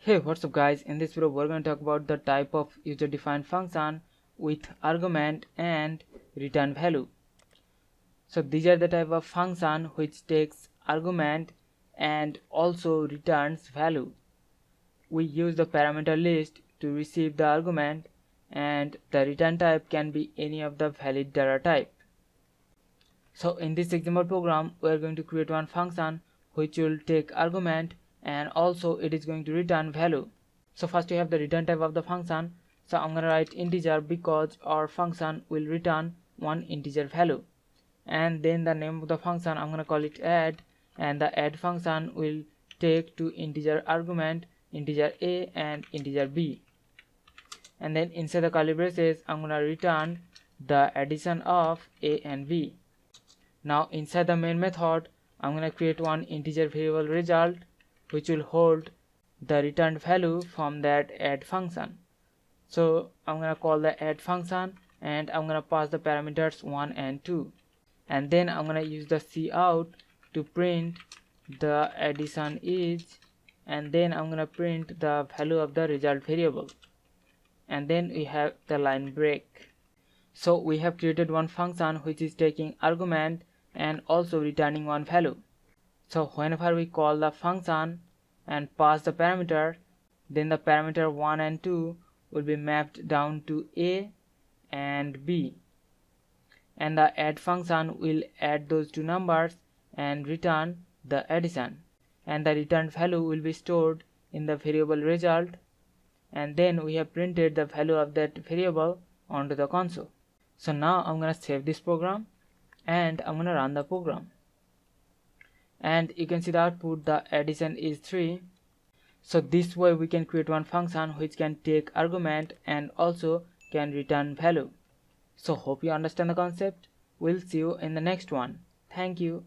Hey, what's up guys? In this video we're going to talk about the type of user defined function with argument and return value. So these are the type of function which takes argument and also returns value. We use the parameter list to receive the argument, and the return type can be any of the valid data type. So in this example program we are going to create one function which will take argument and also it is going to return value. So first we have the return type of the function. So I'm gonna write integer because our function will return one integer value, and then the name of the function I'm gonna call it add, and the add function will take two integer argument, integer a and integer b, and then inside the curly braces I'm gonna return the addition of a and b. Now inside the main method I'm gonna create one integer variable result which will hold the returned value from that add function. So I'm gonna call the add function and I'm gonna pass the parameters 1 and 2, and then I'm gonna use the cout to print the addition is, and then I'm gonna print the value of the result variable, and then we have the line break. So we have created one function which is taking argument and also returning one value. So whenever we call the function and pass the parameter, then the parameter 1 and 2 will be mapped down to a and b, and the add function will add those two numbers and return the addition, and the returned value will be stored in the variable result, and then we have printed the value of that variable onto the console. So now I'm gonna save this program and I'm gonna run the program, and you can see the output, the addition is 3. So this way we can create one function which can take argument and also can return value. So hope you understand the concept. We'll see you in the next one. Thank you.